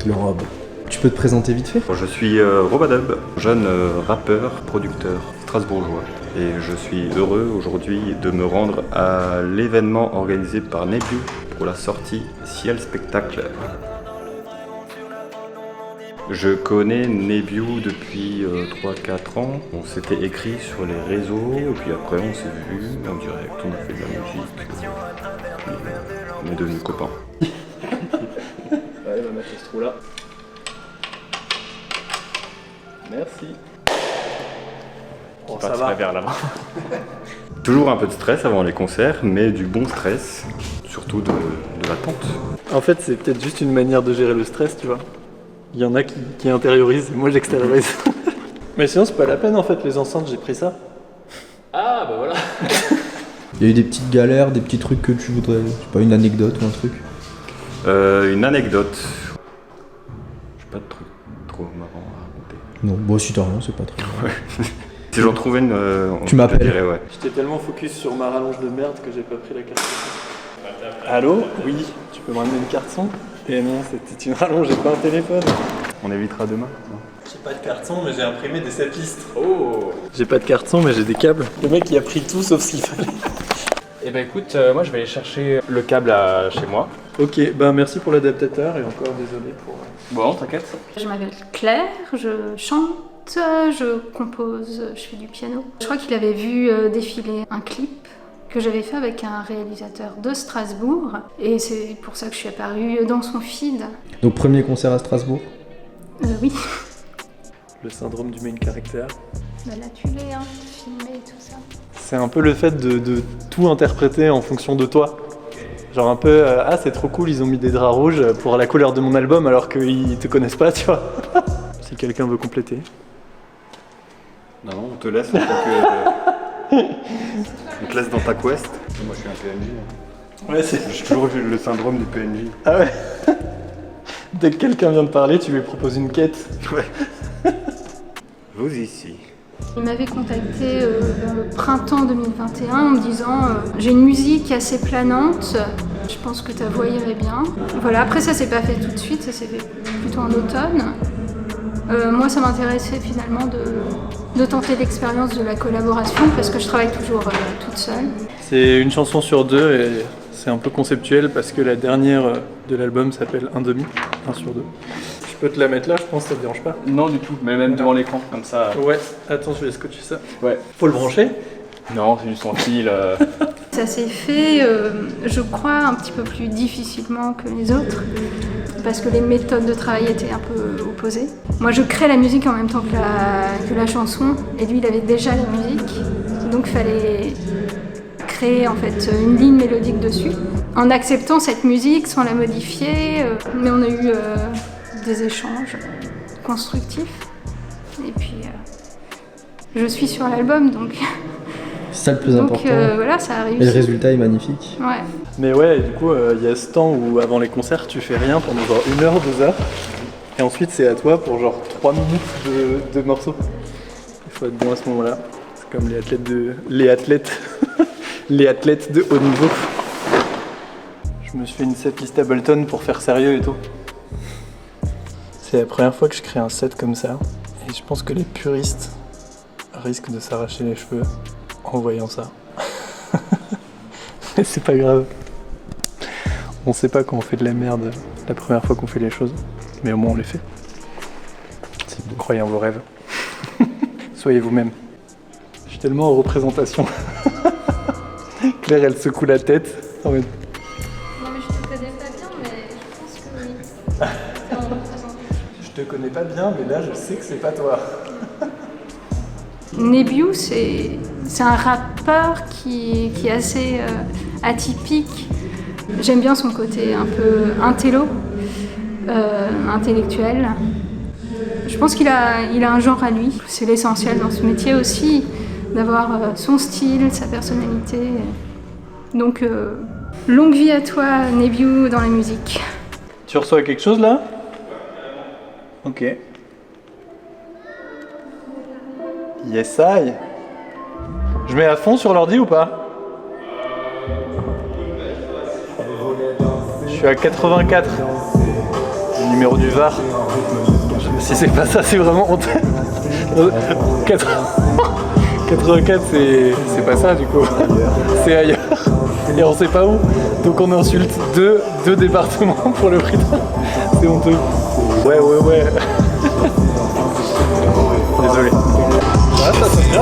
avec leur robe. Tu peux te présenter vite fait? Je suis Robadub, jeune rappeur, producteur strasbourgeois. Et je suis heureux aujourd'hui de me rendre à l'événement organisé par Nebiu pour la sortie Ciel Spectacle. Je connais Nebiu depuis 3-4 ans. On s'était écrit sur les réseaux et puis après on s'est vu en direct, on a fait de la musique. Puis on est devenus copains. Allez, on va mettre ce trou là. Merci. Bon, ça va. Vers là-bas. Toujours un peu de stress avant les concerts, mais du bon stress, surtout de l'attente. En fait, c'est peut-être juste une manière de gérer le stress, tu vois. Il y en a qui intériorisent, et moi j'extériorise. Mais sinon, c'est pas la peine en fait, les enceintes, j'ai pris ça. Ah, bah voilà. Il y a eu des petites galères, des petits trucs que tu voudrais... Je sais pas, une anecdote ou un truc? Une anecdote. J'ai pas de truc trop marrant à raconter. Non, bon si t'as rien, c'est pas très grave. Si j'en trouvais une, Tu m'appelles. je te dirais, ouais. J'étais tellement focus sur ma rallonge de merde que j'ai pas pris la carte son. Allô? Oui, tu peux me ramener une carte son? Eh non, c'était une rallonge, j'ai pas un téléphone. On évitera demain. J'ai pas de carte son, mais j'ai imprimé des setlists. Oh. J'ai pas de carte son, mais j'ai des câbles. Le mec, il a pris tout sauf ce qu'il fallait. Eh ben écoute, moi je vais aller chercher le câble chez moi. Ok, bah merci pour l'adaptateur et encore désolé pour... Bon, t'inquiète. Je m'appelle Claire, je chante, je compose, je fais du piano. Je crois qu'il avait vu défiler un clip que j'avais fait avec un réalisateur de Strasbourg et c'est pour ça que je suis apparue dans son feed. Donc premier concert à Strasbourg? Oui. Le syndrome du main character. Bah là tu l'es, hein, filmé et tout ça. C'est un peu le fait de tout interpréter en fonction de toi. Genre un peu, ah c'est trop cool, ils ont mis des draps rouges pour la couleur de mon album alors qu'ils te connaissent pas, tu vois. Si quelqu'un veut compléter. Non, on te laisse en tant que... on te laisse dans ta quest. Moi je suis un PNJ. Ouais, c'est... J'ai toujours eu le syndrome du PNJ. Ah ouais. Dès que quelqu'un vient de parler, tu lui proposes une quête. Ouais. Vous ici. Il m'avait contacté vers le printemps 2021 en me disant j'ai une musique assez planante, je pense que ta voix irait bien. Voilà, après ça s'est pas fait tout de suite, ça s'est fait plutôt en automne. Moi ça m'intéressait finalement de tenter l'expérience de la collaboration parce que je travaille toujours toute seule. C'est une chanson sur deux et c'est un peu conceptuel parce que la dernière de l'album s'appelle 1/2, 1 sur 2. Je peux te la mettre là, je pense, ça te dérange pas? Non du tout, mais même devant l'écran, comme ça. Ouais, attends, je vais scotcher ça. Ouais. Faut le brancher? Non, c'est juste en fil. Ça s'est fait, je crois, un petit peu plus difficilement que les autres parce que les méthodes de travail étaient un peu opposées. Moi je crée la musique en même temps que la chanson et lui il avait déjà la musique, donc il fallait créer en fait une ligne mélodique dessus en acceptant cette musique sans la modifier, mais on a eu des échanges constructifs et puis je suis sur l'album donc C'est ça le plus important. Voilà, ça a réussi. Et le résultat est magnifique. Ouais. Mais ouais, du coup, il y a ce temps où avant les concerts, tu fais rien pendant genre 1 heure, 2 heures. Et ensuite, c'est à toi pour genre 3 minutes de morceaux. Il faut être bon à ce moment-là. C'est comme les athlètes les athlètes de haut niveau. Je me suis fait une setlist Ableton pour faire sérieux et tout. C'est la première fois que je crée un set comme ça. Et je pense que les puristes risquent de s'arracher les cheveux en voyant ça. Mais c'est pas grave. On sait pas quand on fait de la merde la première fois qu'on fait les choses. Mais au moins on les fait. Croyez en vos rêves. Soyez vous-même. Je suis tellement en représentation. Claire, elle secoue la tête. En mode... Non mais je te connais pas bien, mais je pense que oui. C'est en représentation. Je te connais pas bien, mais là je sais que c'est pas toi. Nebiu, c'est un rappeur qui est assez atypique. J'aime bien son côté un peu intello, intellectuel. Je pense qu'il a un genre à lui. C'est l'essentiel dans ce métier aussi, d'avoir son style, sa personnalité. Donc, longue vie à toi, Nebiu, dans la musique. Tu reçois quelque chose là? Ok. Yes, I. Je mets à fond sur l'ordi ou pas? Je suis à 84. numéro du VAR. Si c'est pas ça, c'est vraiment honteux. 84, c'est pas ça du coup. C'est ailleurs. Et on sait pas où. Donc on insulte deux départements pour le prix d'un. C'est honteux. Ouais. Désolé. Ouais, ça se bien.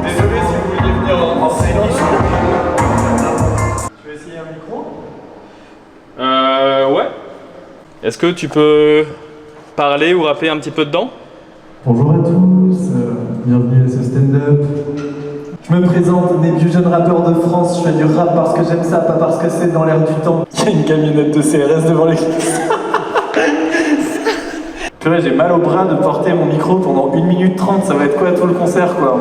Désolé si vous vouliez venir en silence. Tu veux essayer un micro? Ouais. Est-ce que tu peux parler ou rapper un petit peu dedans? Bonjour à tous, bienvenue à ce stand-up. Je me présente, Nebiu, jeune rappeur de France. Je fais du rap parce que j'aime ça, pas parce que c'est dans l'air du temps. Il y a une camionnette de CRS devant l'église. Purée, j'ai mal au bras de porter mon micro pendant 1 minute 30. Ça va être quoi tout le concert, quoi?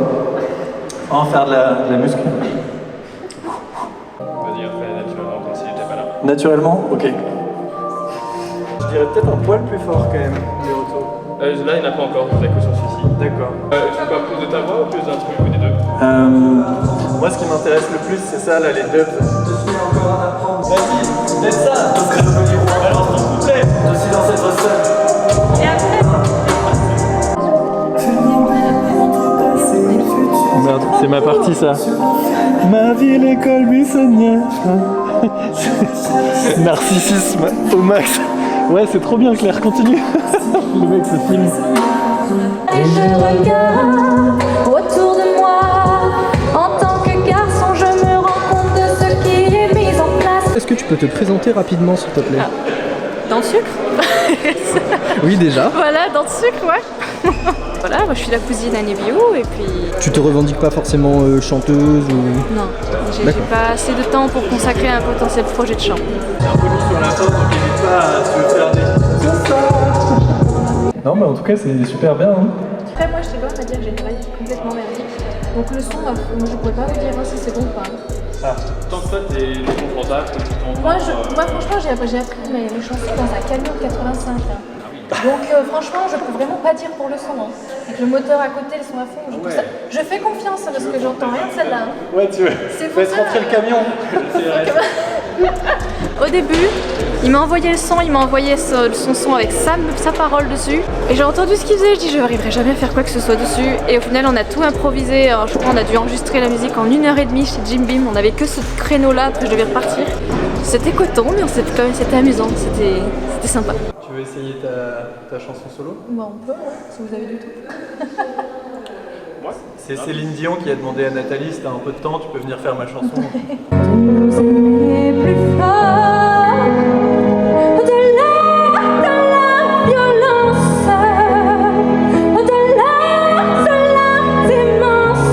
On va faire de la muscu. Vas-y, refais naturellement comme si j'étais pas là. Naturellement? Ok. Je dirais peut-être un poil plus fort quand même, les retours. Là, il n'y en a pas encore, je que sur celui-ci. D'accord. Tu veux pas plus de ta voix ou plus d'un truc ou des deux? Moi, ce qui m'intéresse le plus, c'est ça, là, les dubs. Je suis encore à apprendre. Vas-y, laisse ça. Alors, s'il vous plaît. Je suis dans cette recette. Et après Merde, c'est ma partie ça. Ma vie, l'école buissonnière. Narcissisme au max. Ouais, c'est trop bien, Claire, continue. Le mec se filme. Et je regarde autour de moi. En tant que garçon, je me rends compte de ce qui est mis en place. Est-ce que tu peux te présenter rapidement, s'il te plaît? dans le sucre. Oui, déjà. Voilà, dans le sucre, ouais. Voilà, moi je suis la cousine à Nebiu et puis... Tu te revendiques pas forcément chanteuse ou... Non, j'ai D'accord. pas assez de temps pour consacrer à un potentiel projet de chant. C'est un peu lourd sur la porte, donc n'hésite pas à te faire des... Non, mais en tout cas, c'est super bien. Hein. Après, moi je te dois dire que j'ai une oreille complètement merdique. Donc le son, moi je pourrais pas vous dire si c'est bon ou pas. Tant que toi t'es confrontable, que tu t'entends. Moi franchement j'ai appris mes chansons dans un camion de 85. Hein. Donc franchement je peux vraiment pas dire pour le son. Hein. Avec le moteur à côté, le son à fond, je fais confiance hein, parce que j'entends rien de celle-là. Hein. Ouais, tu veux. Fais rentrer le camion. Au début, il m'a envoyé le son, il m'a envoyé son son avec sa parole dessus. Et j'ai entendu ce qu'il faisait, je dis je n'arriverai jamais à faire quoi que ce soit dessus. Et au final on a tout improvisé, alors, je crois qu'on a dû enregistrer la musique en 1h30 chez Jim Beam. On avait que ce créneau là, après je devais repartir. C'était coton, mais c'était amusant, c'était sympa. Tu veux essayer ta chanson solo? Bon, on peut, ouais, si vous avez du tout. C'est Céline Dion qui a demandé à Nathalie si t'as un peu de temps, tu peux venir faire ma chanson. Nous aimer plus fort, au-delà de la violence, au-delà de la démence.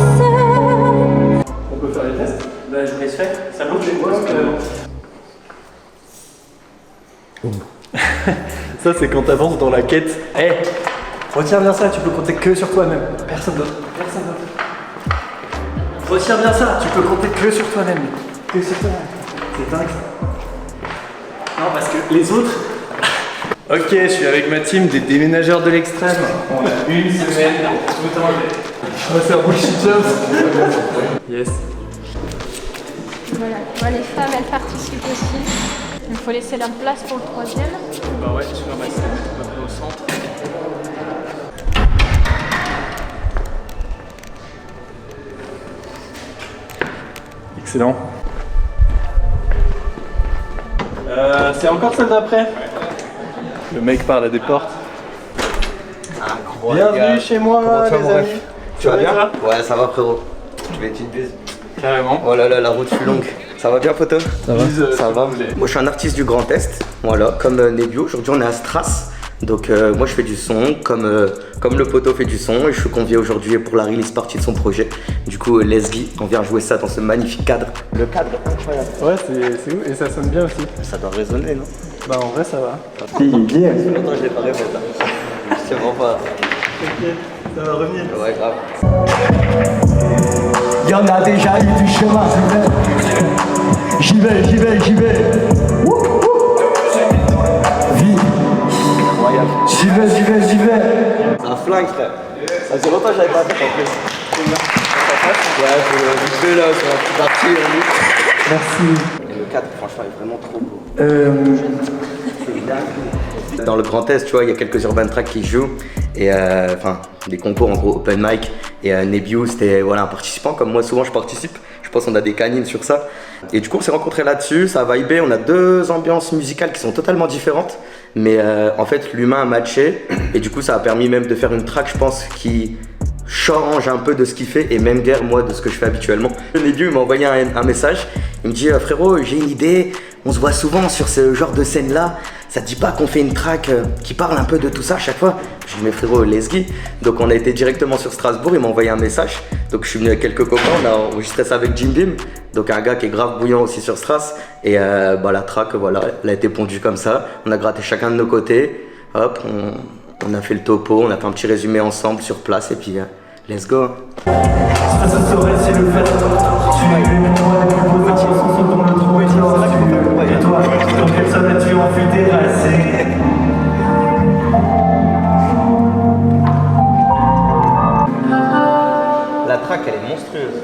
On peut faire les tests? Bah, je vous laisse faire. Ça bouge les voix. Ça, c'est quand t'avances dans la quête. Hé, retiens bien ça, tu peux compter que sur toi-même. Personne d'autre. Personne d'autre. Retiens bien ça, tu peux compter que sur toi-même. Que sur toi-même. C'est dingue ça. Non, parce que les autres. Ok, je suis avec ma team des déménageurs de l'extrême. On a une semaine pour tout enlever. On va faire bullshit jobs. Yes. Voilà, moi, les femmes elles participent aussi. Il faut laisser la place pour le troisième. Bah ouais, je suis dans ma scène, un peu au centre. Excellent. C'est encore celle d'après. Le mec parle à des portes. Bienvenue chez moi, les amis. Tu vas bien? Ça Ouais, ça va frérot. Tu veux une petite bise? Carrément. Oh là là, la route fut longue. Ça va bien, poteau? Ça va? Ça va. Moi, je suis un artiste du Grand Est, voilà, comme Nebiu. Aujourd'hui, on est à Stras. Donc, moi, je fais du son, comme le poteau fait du son. Et je suis convié aujourd'hui pour la release party de son projet. Du coup, Leslie, on vient jouer ça dans ce magnifique cadre. Le cadre, incroyable. Ouais, c'est ouf. Et ça sonne bien aussi. Ça doit résonner, non? Bah, en vrai, ça va. Ça fait longtemps que je l'ai pas répété. C'est vraiment pas. T'inquiète, ça va revenir. Ouais, grave. Y'en a déjà eu du chemin, j'y vais. J'y vais. Vie. Incroyable. J'y vais. Un flingue, frère. Ça faisait longtemps que j'avais pas fait en plus. vite fait là, sur un petit parti. Merci. Et le 4, franchement, est vraiment trop beau. Dans le Grand Est, tu vois, il y a quelques urban tracks qui jouent. Et enfin, des concours en gros, open mic. Et Nebiu, c'était voilà, un participant. Comme moi, souvent, je participe. Je pense qu'on a des canines sur ça. Et du coup, on s'est rencontrés là-dessus. Ça a vibé. On a deux ambiances musicales qui sont totalement différentes. Mais en fait, l'humain a matché. Et du coup, ça a permis même de faire une track, je pense, qui change un peu de ce qu'il fait. Et même guère, moi, de ce que je fais habituellement. Nebiu m'a envoyé un message. Il me dit frérot, j'ai une idée. On se voit souvent sur ce genre de scène-là. Ça te dit pas qu'on fait une track qui parle un peu de tout ça à chaque fois? Je dis mais frérot, let's go. Donc on a été directement sur Strasbourg, il m'a envoyé un message. Donc je suis venu avec quelques copains, on a enregistré ça avec Jim Beam. Donc un gars qui est grave bouillant aussi sur Stras. Et la track, voilà, elle a été pondue comme ça. On a gratté chacun de nos côtés. Hop, on a fait le topo, on a fait un petit résumé ensemble sur place et puis let's go. Ça se saurait si le fait. Tu es moi la plus beau métier, sans dont le trou est immense. Et toi, dans quelle zone as-tu enfui tes racines? La track, elle est monstrueuse.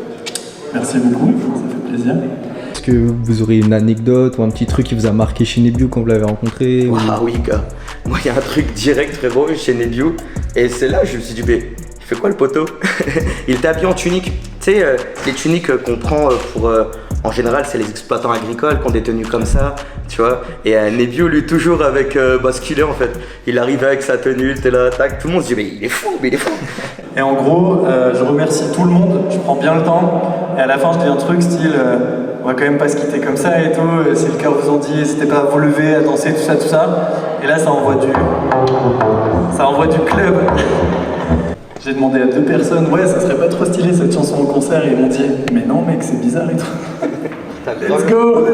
Merci beaucoup, ça fait plaisir. Est-ce que vous aurez une anecdote ou un petit truc qui vous a marqué chez Nebiu quand vous l'avez rencontré ou... Ah oui, gars. Moi, il y a un truc direct, frérot, chez Nebiu. Et c'est là, je me suis dit, mais il fait quoi le poteau? Il était habillé en tunique. Tu sais, les tuniques qu'on prend pour. En général, c'est les exploitants agricoles qui ont des tenues comme ça, tu vois. Et Nebiu, lui, toujours avec basculé en fait. Il arrivait avec sa tenue, t'es là, tac. Tout le monde se dit, mais il est fou, mais il est fou. Et en gros, je remercie tout le monde, je prends bien le temps. Et à la fin, je dis un truc style on va quand même pas se quitter comme ça et tout. Si le cœur vous en dit, n'hésitez pas à vous lever, à danser, tout ça, tout ça. Et là, ça envoie du club. J'ai demandé à 2 personnes, ouais, ça serait pas trop stylé cette chanson au concert. Et ils m'ont dit, mais non, mec, c'est bizarre et tout. Let's go!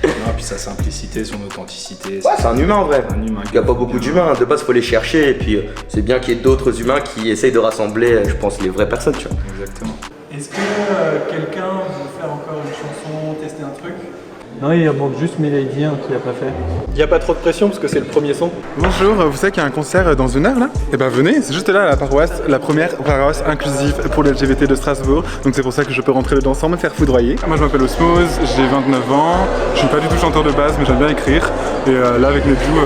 Non, puis sa simplicité, son authenticité. Ouais, c'est un humain en vrai. Un humain. Il n'y a pas beaucoup d'humains. De base, faut les chercher. Et puis, c'est bien qu'il y ait d'autres humains qui essayent de rassembler, je pense, les vraies personnes, tu vois. Exactement. Est-ce que quelqu'un veut faire encore une chanson, tester un truc? Non, il manque juste Mélodie qui a pas fait. Il n'y a pas trop de pression parce que c'est le premier son. Bonjour, vous savez qu'il y a un concert dans une heure là? Eh ben venez, c'est juste là à la paroisse, la première paroisse inclusive pour les LGBT de Strasbourg. Donc c'est pour ça que je peux rentrer dedans sans me faire foudroyer. Moi je m'appelle Osmose, j'ai 29 ans, je suis pas du tout chanteur de base mais j'aime bien écrire. Et là avec Nebiu,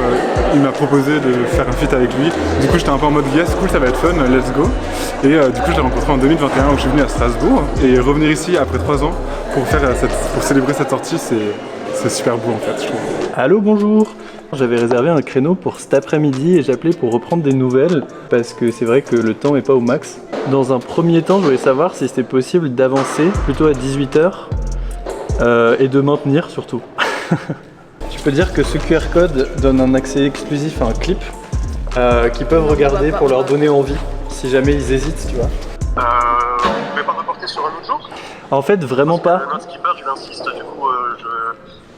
il m'a proposé de faire un feat avec lui. Du coup j'étais un peu en mode yes, cool, ça va être fun, let's go. Et du coup je l'ai rencontré en 2021 où je suis venu à Strasbourg. Et revenir ici après 3 ans pour célébrer cette sortie, c'est super beau en fait, je trouve. Allô, bonjour. J'avais réservé un créneau pour cet après-midi et j'appelais pour reprendre des nouvelles parce que c'est vrai que le temps n'est pas au max. Dans un premier temps, je voulais savoir si c'était possible d'avancer plutôt à 18h et de maintenir surtout. Je peux dire que ce QR code donne un accès exclusif à un clip qu'ils peuvent regarder pour leur donner envie si jamais ils hésitent, tu vois. Vous pouvez pas reporter sur un autre jour? En fait, vraiment pas. Notre skipper, il insiste, du coup,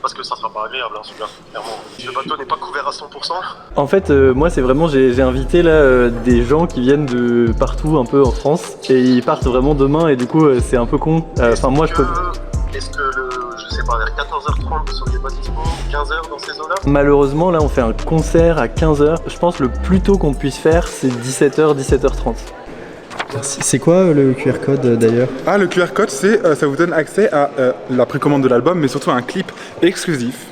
parce que ça sera pas agréable, hein, celui-là, clairement. Le bateau n'est pas couvert à 100%. En fait, moi, c'est vraiment, j'ai invité là des gens qui viennent de partout un peu en France et ils partent vraiment demain et du coup, c'est un peu con. Enfin, moi, je peux. Est-ce que, je sais pas, vers 14h30, vous seriez pas dispo, 15h dans ces eaux-là? Malheureusement, là, on fait un concert à 15h. Je pense le plus tôt qu'on puisse faire, c'est 17h, 17h30. C'est quoi le QR code d'ailleurs? Ah, le QR code, ça vous donne accès à la précommande de l'album, mais surtout à un clip exclusif.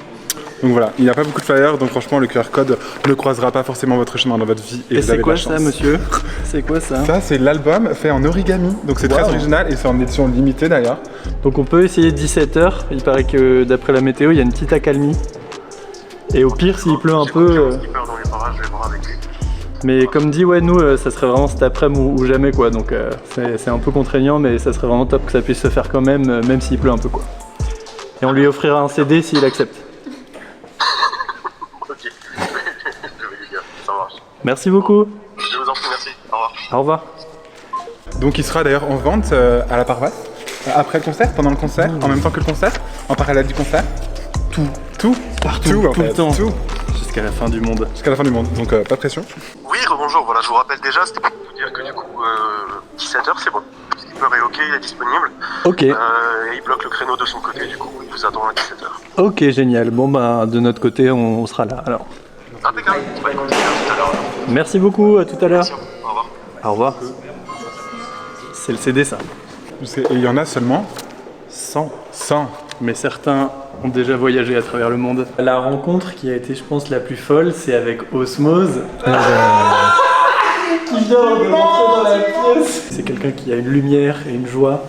Donc voilà, il n'y a pas beaucoup de flyers, donc franchement, le QR code ne croisera pas forcément votre chemin dans votre vie. Et vous avez c'est quoi de la chance. ça, monsieur? C'est quoi ça? Ça, c'est l'album fait en origami, donc c'est très original et c'est en édition limitée d'ailleurs. Donc on peut essayer 17h. Il paraît que d'après la météo, il y a une petite accalmie. Et au pire, s'il pleut un peu. Mais comme dit, ouais, nous, ça serait vraiment cet après-midi ou jamais, quoi. Donc c'est un peu contraignant, mais ça serait vraiment top que ça puisse se faire quand même, même s'il pleut un peu, quoi. Et on lui offrira un CD s'il accepte. Ok, je vais lui dire, ça marche. Merci beaucoup. Je vous en prie, merci. Au revoir. Au revoir. Donc il sera d'ailleurs en vente à la paroisse, après le concert, pendant le concert, en même temps que le concert, en parallèle du concert. Partout, tout le temps. Jusqu'à la fin du monde. Jusqu'à la fin du monde, donc pas de pression. Oui, rebonjour, voilà, je vous rappelle déjà, c'était pour vous dire que du coup, 17h, c'est bon. Le skipper est ok, il est disponible. Ok. Et il bloque le créneau de son côté, du coup, il vous attend à 17h. Ok, génial. Bon, bah, de notre côté, on sera là, alors. Impeccable. Bah écoutez, à tout à l'heure. Merci beaucoup, à tout à l'heure. Au revoir. Au revoir. C'est le CD ça. Et il y en a seulement 100. 100. Mais certains ont déjà voyagé à travers le monde. La rencontre qui a été, je pense, la plus folle, c'est avec Osmose. Qui vient de rentrer dans la pièce. C'est quelqu'un qui a une lumière et une joie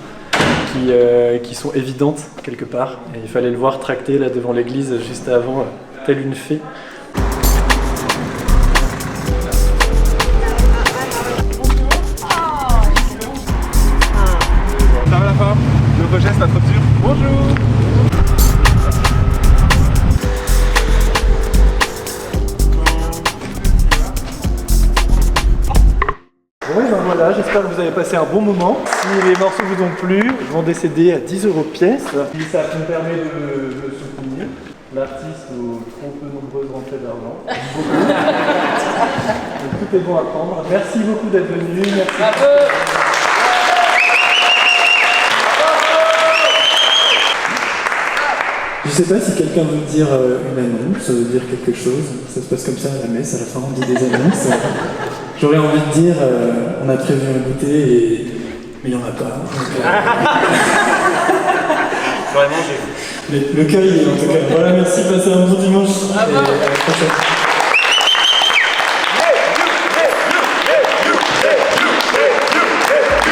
qui sont évidentes quelque part. Et il fallait le voir tracter là devant l'église juste avant, telle une fée. Ça va la femme? Le rejet, c'est pas trop dur. Bonjour. Ouais, ben voilà, j'espère que vous avez passé un bon moment. Si les morceaux vous ont plu, je vends des CD à 10 € pièce. Si ça me permet de me soutenir. L'artiste aux trop peu nombreuses rentrées d'argent. Tout est bon à prendre. Merci beaucoup d'être venu. Merci. Je sais pas si quelqu'un veut dire une annonce, ça veut dire quelque chose. Ça se passe comme ça à la messe, à la fin on dit des annonces. J'aurais envie de dire, on a prévu un goûter, mais il n'y en a pas. J'aurais mangé. Mais le cœur il est en tout cas. Voilà, merci, passez un bon dimanche. Et à la prochaine.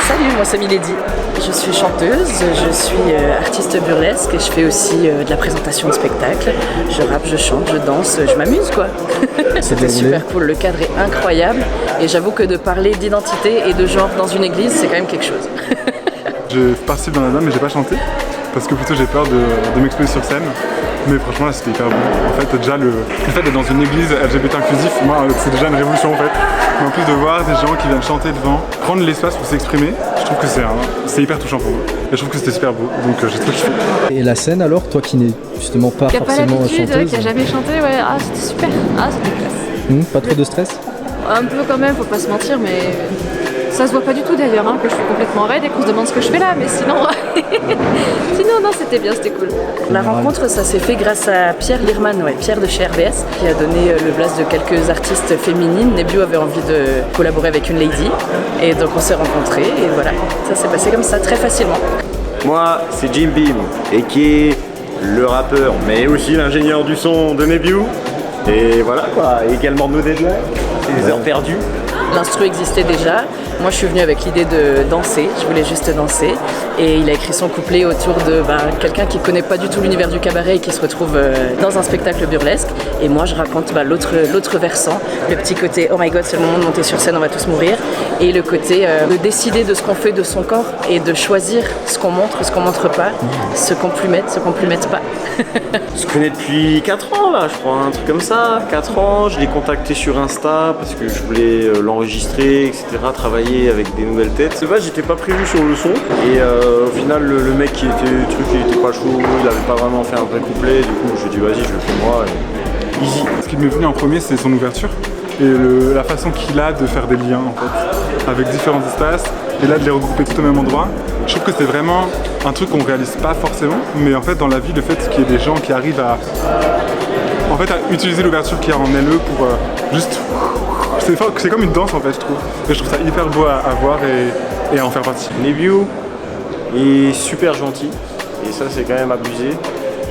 Salut, moi c'est Milady. Je suis chanteuse, je suis artiste burlesque et je fais aussi de la présentation de spectacle. Je rappe, je chante, je danse, je m'amuse quoi. C'était super cool, le cadre est incroyable et j'avoue que de parler d'identité et de genre dans une église, c'est quand même quelque chose. Je participe dans la dame mais j'ai pas chanté parce que plutôt j'ai peur de m'exposer sur scène. Mais franchement là c'était hyper bon. En fait déjà le fait d'être dans une église LGBT inclusif, moi c'est déjà une révolution en fait. Mais en plus de voir des gens qui viennent chanter devant, prendre l'espace pour s'exprimer, je trouve que c'est hyper touchant pour moi. Et je trouve que c'était super beau, donc j'ai trop kiffé. Et la scène alors, toi qui n'es justement pas Qui a pas forcément l'habitude, chanteuse, qui a jamais chanté, ouais, ah c'était super, ah c'était classe. Pas trop de stress? Un peu quand même, faut pas se mentir, mais ça se voit pas du tout d'ailleurs, hein, que je suis complètement raide et qu'on se demande ce que je fais là, mais sinon, sinon non, c'était bien, c'était cool. La rencontre, ça s'est fait grâce à Pierre Lirman, Pierre de chez RBS, qui a donné le blast de quelques artistes féminines. Nebio avait envie de collaborer avec une lady, et donc on s'est rencontrés, et voilà, ça s'est passé comme ça, très facilement. Moi, c'est Jim Beam, et qui est le rappeur, mais aussi l'ingénieur du son de Nebio. Et voilà quoi, également No Deadline, les heures perdues. L'instru existait déjà, moi je suis venue avec l'idée de danser, je voulais juste danser et il a écrit son couplet autour de quelqu'un qui connaît pas du tout l'univers du cabaret et qui se retrouve dans un spectacle burlesque et moi je raconte l'autre versant, le petit côté oh my god c'est le moment de monter sur scène, on va tous mourir et le côté de décider de ce qu'on fait de son corps et de choisir ce qu'on montre, ce qu'on montre pas, ce qu'on plumette, ce qu'on plumette pas. On se connaît depuis 4 ans là, je crois, un truc comme ça. 4 ans, je l'ai contacté sur Insta parce que je voulais l'enregistrer, etc. Travailler avec des nouvelles têtes. C'est vrai, j'étais pas prévu sur le son et au final, le mec qui était pas chaud, il avait pas vraiment fait un vrai couplet. Du coup, je lui ai dit vas-y, je le fais moi. Et easy. Ce qui m'est venu en premier, c'est son ouverture et la façon qu'il a de faire des liens en fait, avec différents espaces et là de les regrouper tout au même endroit. Je trouve que c'est vraiment un truc qu'on réalise pas forcément, mais en fait dans la vie, le fait qu'il y ait des gens qui arrivent à utiliser l'ouverture qu'il y a en LE pour juste... C'est comme une danse en fait, je trouve. Et je trouve ça hyper beau à voir et à en faire partie. Nebio est super gentil et ça c'est quand même abusé.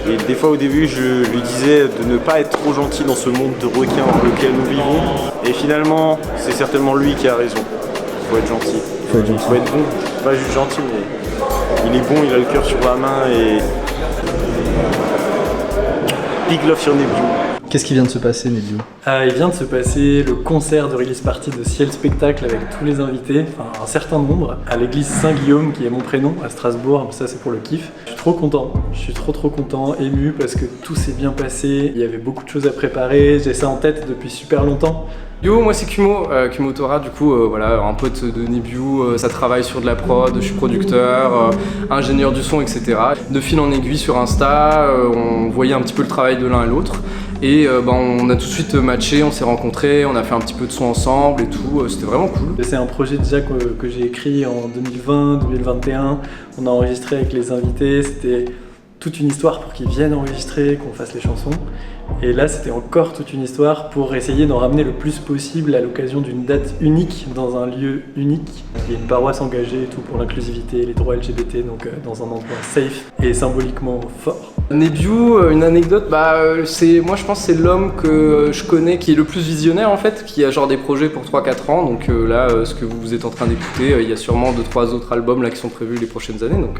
Et des fois au début je lui disais de ne pas être trop gentil dans ce monde de requins dans lequel nous vivons. Et finalement c'est certainement lui qui a raison. Il faut être gentil. Il faut être bon, pas juste gentil mais il est bon, il a le cœur sur la main et... Big love sur Nebio. Qu'est-ce qui vient de se passer, Nebio? Il vient de se passer le concert de release party de Ciel Spectacle avec tous les invités, enfin un certain nombre, à l'église Saint-Guillaume qui est mon prénom, à Strasbourg, ça c'est pour le kiff. Je suis trop content, je suis trop content, ému parce que tout s'est bien passé, il y avait beaucoup de choses à préparer, j'ai ça en tête depuis super longtemps. Yo, moi c'est Kumo, Kumo Tora, du coup voilà, un pote de Nebio, ça travaille sur de la prod, je suis producteur, ingénieur du son, etc. De fil en aiguille sur Insta, on voyait un petit peu le travail de l'un et l'autre et on a tout de suite matché, on s'est rencontrés, on a fait un petit peu de son ensemble et tout, c'était vraiment cool. C'est un projet déjà que j'ai écrit en 2020, 2021, on a enregistré avec les invités, c'était toute une histoire pour qu'ils viennent enregistrer, qu'on fasse les chansons. Et là, c'était encore toute une histoire pour essayer d'en ramener le plus possible à l'occasion d'une date unique dans un lieu unique. Il y a une paroisse engagée et tout pour l'inclusivité, les droits LGBT, donc dans un endroit safe et symboliquement fort. Nebiu, une anecdote, moi je pense que c'est l'homme que je connais qui est le plus visionnaire en fait, qui a genre des projets pour 3-4 ans, donc là ce que vous êtes en train d'écouter, il y a sûrement 2-3 autres albums là qui sont prévus les prochaines années, donc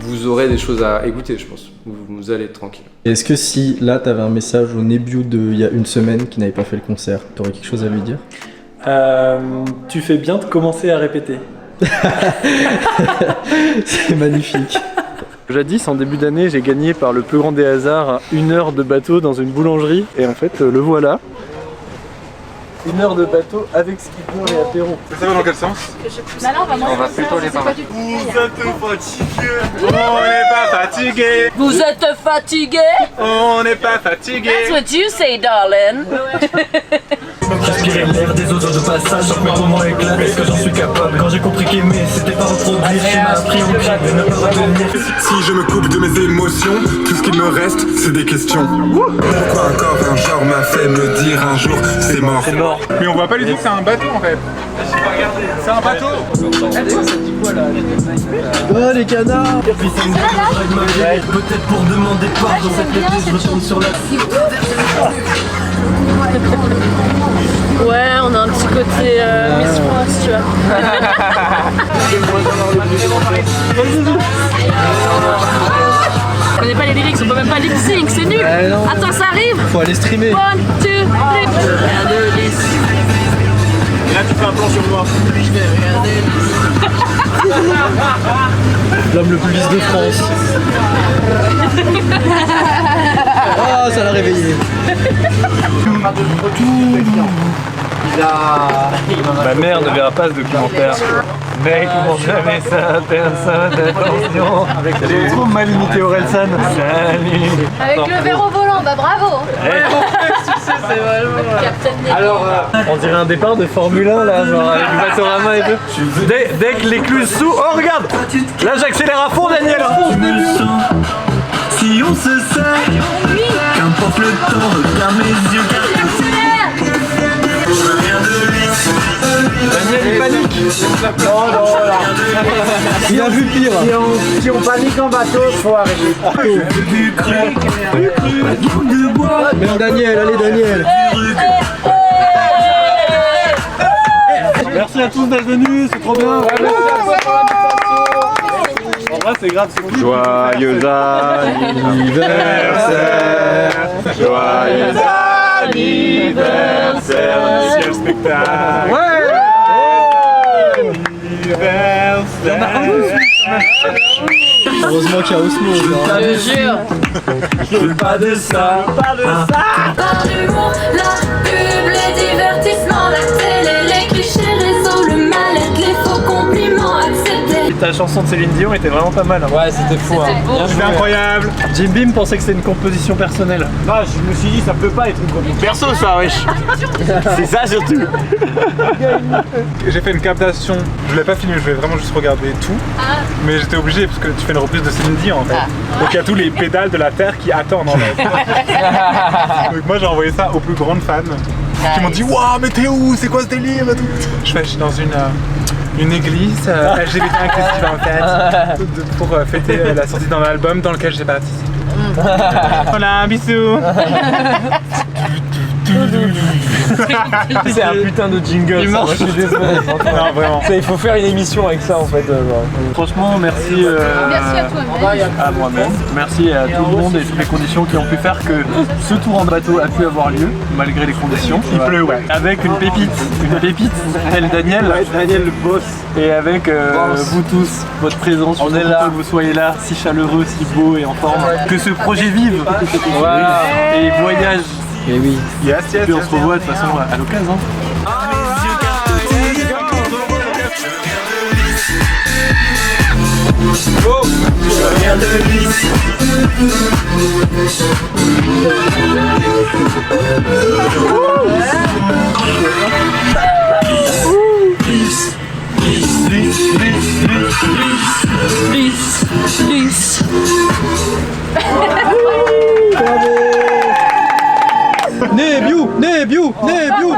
vous aurez des choses à écouter je pense, vous allez être tranquille. Est-ce que si là t'avais un message au Nebiu il y a une semaine qui n'avait pas fait le concert, t'aurais quelque chose à lui dire? Tu fais bien de commencer à répéter. C'est magnifique. Jadis, en début d'année, j'ai gagné par le plus grand des hasards 1 heure de bateau dans une boulangerie. Et en fait, le voilà. 1 heure de bateau avec skipper et apéro. Ça va dans quel sens? On va plutôt les parents. Vous êtes fatigué? On n'est pas fatigué. That's what you say, darling. J'aspirais l'air des autres de passage, mais comment éclater ce que j'en suis capable. Quand j'ai compris qu'aimer c'était pas reproduire, qui m'a appris au pire de ne pas revenir. Si je me coupe de mes émotions, tout ce qu'il me reste, c'est des questions. Pourquoi encore un genre m'a fait me dire un jour c'est mort? Mais on voit pas lui dire que c'est un bateau en fait. C'est un bateau. Oh les canards. Peut-être pour demander pardon, cette lettre je retourne sur la Ouais, on a un petit côté Miss France, tu vois. On connaît pas les lyrics, on peut même pas lip sync, c'est nul. Attends, ça arrive. Faut aller streamer. 1, 2, 3. Et là tu fais un plan sur moi. Je vais regarder. L'homme le plus lisse de France. Ah, ça l'a réveillé. Ma mère ne verra pas ce documentaire. Mec, comment jamais ça, personne, attention. J'ai trop mal imité Orelsan. Salut. Avec le verre au volant, bah bravo. C'est vraiment... Alors, on dirait un départ de Formule 1 là, genre avec le Batorama et tout. Dès que l'écluse sous... Oh regarde. Là j'accélère à fond Daniel. Si on se sait, qu'importe le temps, regarde mes yeux. Daniel il panique. Oh non là. Il a vu pire. Si on panique en bateau, faut arrêter. Même Daniel, allez Daniel. Merci à tous d'être venus, c'est trop bien. En vrai c'est grave, c'est cool. Joyeux anniversaire. Joyeux anniversaire. Quel spectacle. Ouais. Heureusement qu'il y a Osmose. Je te jure. Je veux pas de ça, pas de ça. Par l'humour, la pub, les divertissements, la télé, les clichés, réseau, le mal-être, les faux compliments acceptés. Ta chanson de Céline Dion était vraiment pas mal. Ouais, c'était fou. C'était incroyable. Jim Beam pensait que c'était une composition personnelle. Bah, je me suis dit, ça peut pas être une copie perso, ça, wesh. C'est ça surtout. J'ai fait une captation, je l'ai pas filmé, je voulais vraiment juste regarder tout. Mais j'étais obligé parce que tu fais une reprise de Céline Dion en fait. Donc il y a tous les pédales de la terre qui attendent en fait. Donc moi j'ai envoyé ça aux plus grandes fans qui m'ont dit waouh mais t'es où? C'est quoi ce délire et tout. Je suis dans une église LGBT inclusive en fait pour fêter la sortie d'un album dans lequel j'ai participé. Voilà, un bisou. C'est un putain de jingle. Moi, je suis désolé. Non, vraiment. Il faut faire une émission avec ça en fait. Franchement, merci, Merci à toi-même. à moi-même. Merci à tout le monde et toutes les conditions qui ont pu faire que ce tour en bateau a pu avoir lieu malgré les conditions. Il pleut, ouais. Avec une pépite, tel Daniel. Daniel le boss. Et avec vous tous, votre présence. On est là. Que vous soyez là, si chaleureux, si beau et en forme. Que ce projet vive. Voilà. Et voyage. Et oui. Yes. Puis on se revoit de toute façon à l'occasion. Je viens de Nice. Nebiu, Nebiu,